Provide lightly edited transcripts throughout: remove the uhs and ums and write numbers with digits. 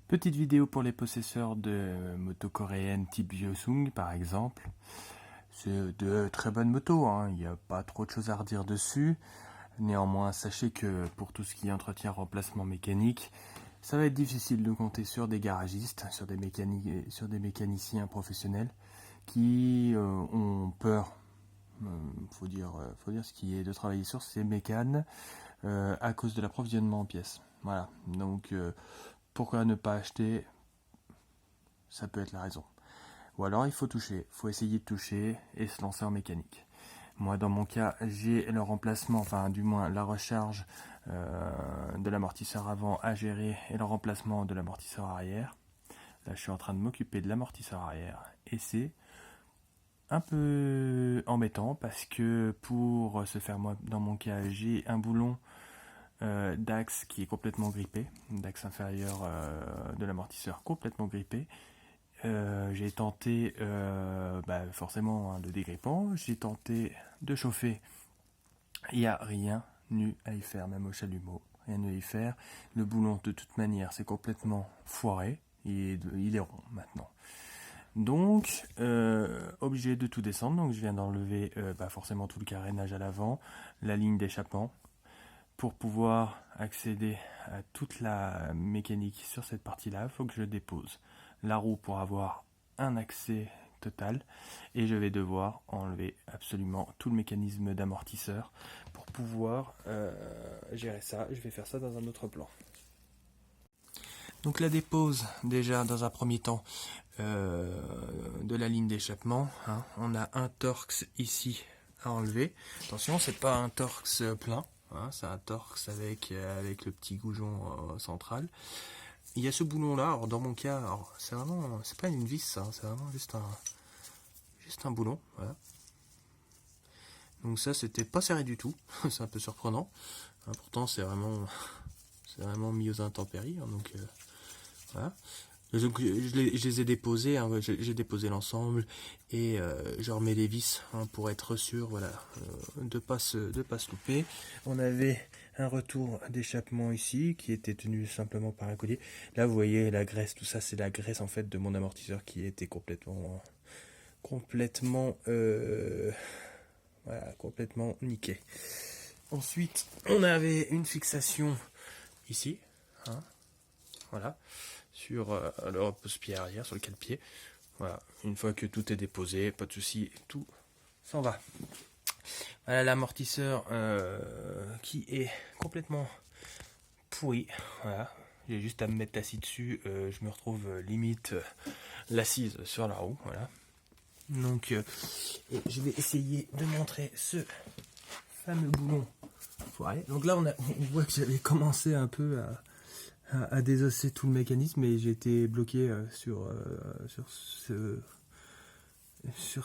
Petite vidéo pour les possesseurs de motos coréennes type Hyosung par exemple. C'est de très bonnes motos, hein. Il n'y a pas trop de choses à redire dessus. Néanmoins, sachez que pour tout ce qui est entretien remplacement mécanique, ça va être difficile de compter sur des garagistes, sur des mécaniciens professionnels qui ont peur, faut dire ce qui est, de travailler sur ces mécanes à cause de l'approvisionnement en pièces. Voilà, donc pourquoi ne pas acheter? Ça peut être la raison. Ou alors il faut toucher, il faut essayer de toucher et se lancer en mécanique. Moi dans mon cas, j'ai le remplacement, enfin du moins la recharge de l'amortisseur avant à gérer et le remplacement de l'amortisseur arrière. Là je suis en train de m'occuper de l'amortisseur arrière et c'est un peu embêtant parce que pour se faire, moi dans mon cas, j'ai un boulon d'axe qui est complètement grippé, d'axe inférieur de l'amortisseur complètement grippé. J'ai tenté forcément le dégrippant, j'ai tenté de chauffer, il n'y a rien eu à y faire, même au chalumeau, rien eu à y faire. Le boulon de toute manière c'est complètement foiré, il est rond maintenant. Donc obligé de tout descendre, donc je viens d'enlever forcément tout le carénage à l'avant, la ligne d'échappement, pour pouvoir accéder à toute la mécanique sur cette partie-là. Il faut que je dépose la roue pour avoir un accès total et je vais devoir enlever absolument tout le mécanisme d'amortisseur pour pouvoir gérer ça. Je vais faire ça dans un autre plan. Donc la dépose déjà dans un premier temps de la ligne d'échappement, hein. On a un Torx ici à enlever. Attention, c'est pas un Torx plein, hein, c'est un Torx avec le petit goujon central. Il y a ce boulon là, alors dans mon cas, c'est pas une vis ça, c'est vraiment juste un boulon, voilà. Donc ça c'était pas serré du tout, c'est un peu surprenant, hein, pourtant c'est vraiment mis aux intempéries, hein, donc voilà. Je les ai déposés, hein, j'ai déposé l'ensemble et je remets les vis, hein, pour être sûr, voilà, de pas se louper. On avait un retour d'échappement ici qui était tenu simplement par un collier. Là vous voyez la graisse, tout ça c'est la graisse en fait de mon amortisseur qui était complètement complètement niqué. Ensuite on avait une fixation ici, hein, voilà, sur le repose-pied arrière, sur le cale-pied. Voilà, une fois que tout est déposé, pas de souci, tout s'en va. Voilà l'amortisseur qui est complètement pourri. Voilà, j'ai juste à me mettre assis dessus, je me retrouve limite l'assise sur la roue. Voilà. Donc je vais essayer de montrer ce fameux boulon foiré. Donc là on voit que j'avais commencé un peu à désosser tout le mécanisme et j'ai été bloqué sur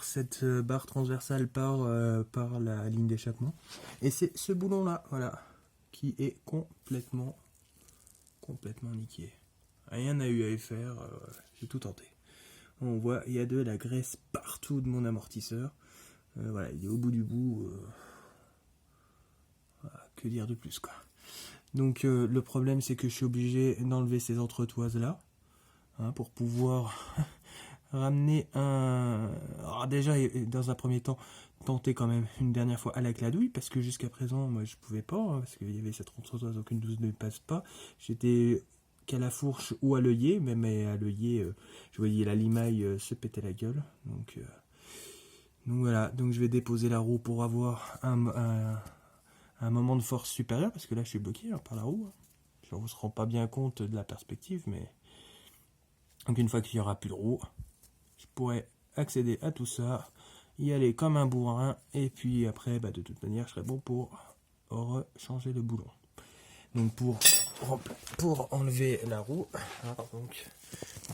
cette barre transversale par la ligne d'échappement. Et c'est ce boulon là, voilà, qui est complètement niqué. Rien n'a eu à y faire, j'ai tout tenté. On voit, il y a de la graisse partout de mon amortisseur. Voilà, il est au bout du bout. Voilà, que dire de plus quoi. Donc le problème c'est que je suis obligé d'enlever ces entretoises là, hein, pour pouvoir ramener un... Alors déjà dans un premier temps tenter quand même une dernière fois à la cladouille, parce que jusqu'à présent moi je pouvais pas, hein, parce qu'il y avait cette entretoise, aucune douce ne passe pas. J'étais qu'à la fourche ou à l'œillet, même à l'œillet je voyais la limaille se péter la gueule. Donc voilà, donc je vais déposer la roue pour avoir un moment de force supérieur, parce que là je suis bloqué par la roue. On ne se rend pas bien compte de la perspective, mais donc une fois qu'il n'y aura plus de roue, je pourrais accéder à tout ça, y aller comme un bourrin, et puis après de toute manière je serai bon pour rechanger le boulon. Donc pour enlever la roue, donc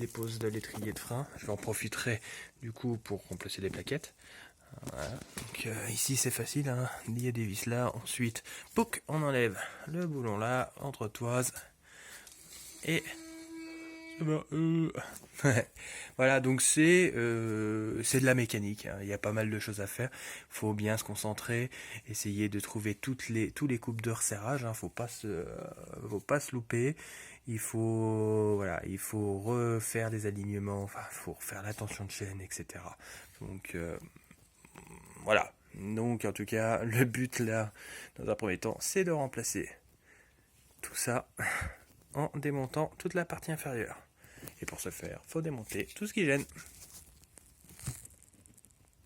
dépose de l'étrier de frein, j'en profiterai du coup pour remplacer les plaquettes. Voilà. Donc ici c'est facile, hein. Il y a des vis là, ensuite pouc, on enlève le boulon là, entretoise, et Voilà, donc c'est de la mécanique, hein. Il y a pas mal de choses à faire. Faut bien se concentrer, essayer de trouver tous les coupes de resserrage, hein. Faut pas se louper. Il faut refaire des alignements, enfin, faut refaire la tension de chaîne, etc. Donc voilà. Donc en tout cas, le but là, dans un premier temps, c'est de remplacer tout ça en démontant toute la partie inférieure. Et pour ce faire, faut démonter tout ce qui gêne.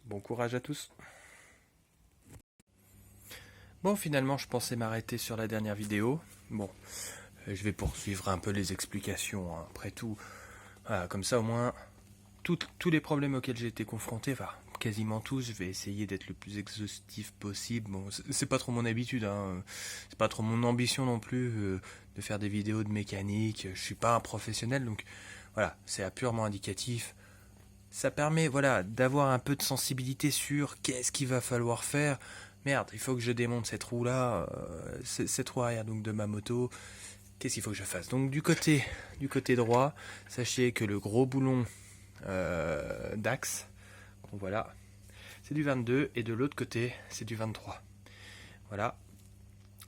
Bon courage à tous. Bon, finalement, je pensais m'arrêter sur la dernière vidéo. Bon, je vais poursuivre un peu les explications, hein. Après tout, voilà, comme ça au moins, tous les problèmes auxquels j'ai été confronté, enfin, quasiment tous, je vais essayer d'être le plus exhaustif possible. Bon, c'est pas trop mon habitude, hein. C'est pas trop mon ambition non plus de faire des vidéos de mécanique. Je suis pas un professionnel, donc voilà, c'est purement indicatif. Ça permet, voilà, d'avoir un peu de sensibilité sur qu'est-ce qu'il va falloir faire. Merde, il faut que je démonte cette roue-là, cette roue arrière donc de ma moto. Qu'est-ce qu'il faut que je fasse? Donc du côté droit, sachez que le gros boulon d'axe, voilà, c'est du 22 et de l'autre côté, c'est du 23. Voilà.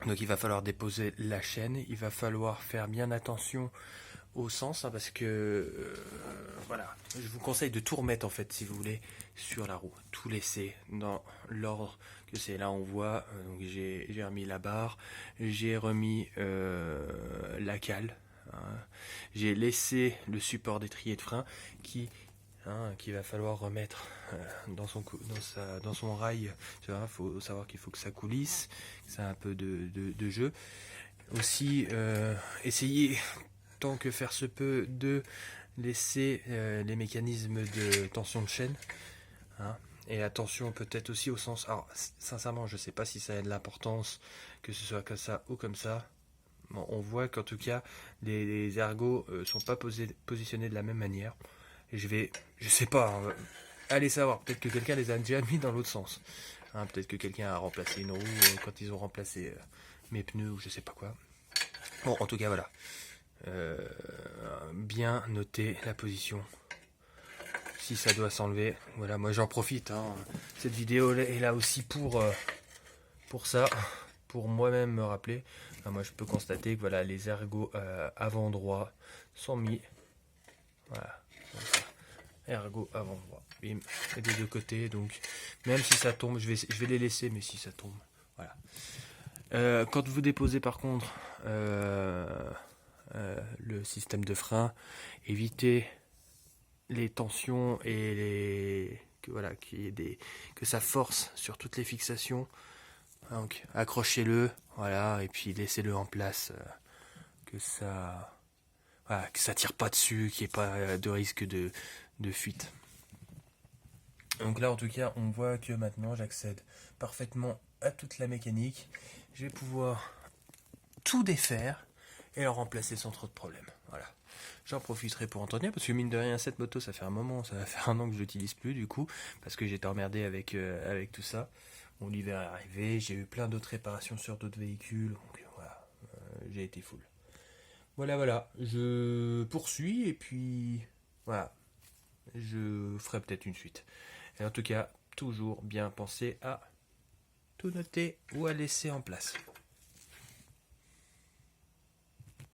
Donc il va falloir déposer la chaîne, il va falloir faire bien attention au sens, hein, parce que voilà, je vous conseille de tout remettre en fait si vous voulez sur la roue, tout laisser dans l'ordre que c'est. Là on voit, donc j'ai remis la barre, j'ai remis la cale, hein, j'ai laissé le support d'étrier de frein qu'il va falloir remettre dans son rail. Tu vois, faut savoir qu'il faut que ça coulisse, que ça a un peu de jeu. Aussi, essayer tant que faire se peut de laisser les mécanismes de tension de chaîne, hein. Et attention peut-être aussi au sens, alors sincèrement je sais pas si ça a de l'importance que ce soit comme ça ou comme ça. Bon, on voit qu'en tout cas les ergots sont pas positionnés de la même manière, et je sais pas, hein, allez savoir, peut-être que quelqu'un les a déjà mis dans l'autre sens, hein, peut-être que quelqu'un a remplacé une roue quand ils ont remplacé mes pneus ou je sais pas quoi. Bon, en tout cas voilà, bien noter la position si ça doit s'enlever. Voilà, moi j'en profite, hein. Cette vidéo est là aussi pour ça, pour moi-même me rappeler. Enfin, moi je peux constater que voilà, les ergots avant droit sont mis, voilà, ergot avant droit, bim, et des deux côtés. Donc même si ça tombe, je vais les laisser, mais si ça tombe, voilà. Quand vous déposez par contre le système de frein, évitez les tensions et que ça force sur toutes les fixations. Donc accrochez-le, voilà, et puis laissez-le en place, que ça tire pas dessus, qu'il n'y ait pas de risque de fuite. Donc là en tout cas on voit que maintenant j'accède parfaitement à toute la mécanique. Je vais pouvoir tout défaire et le remplacer sans trop de problème. Voilà. J'en profiterai pour entretenir parce que mine de rien cette moto ça fait un moment, ça va faire un an que je l'utilise plus du coup, parce que j'étais emmerdé avec tout ça. Bon, l'hiver est arrivé, j'ai eu plein d'autres réparations sur d'autres véhicules, donc voilà, j'ai été full. Voilà, je poursuis et puis voilà, je ferai peut-être une suite. Et en tout cas, toujours bien penser à tout noter ou à laisser en place.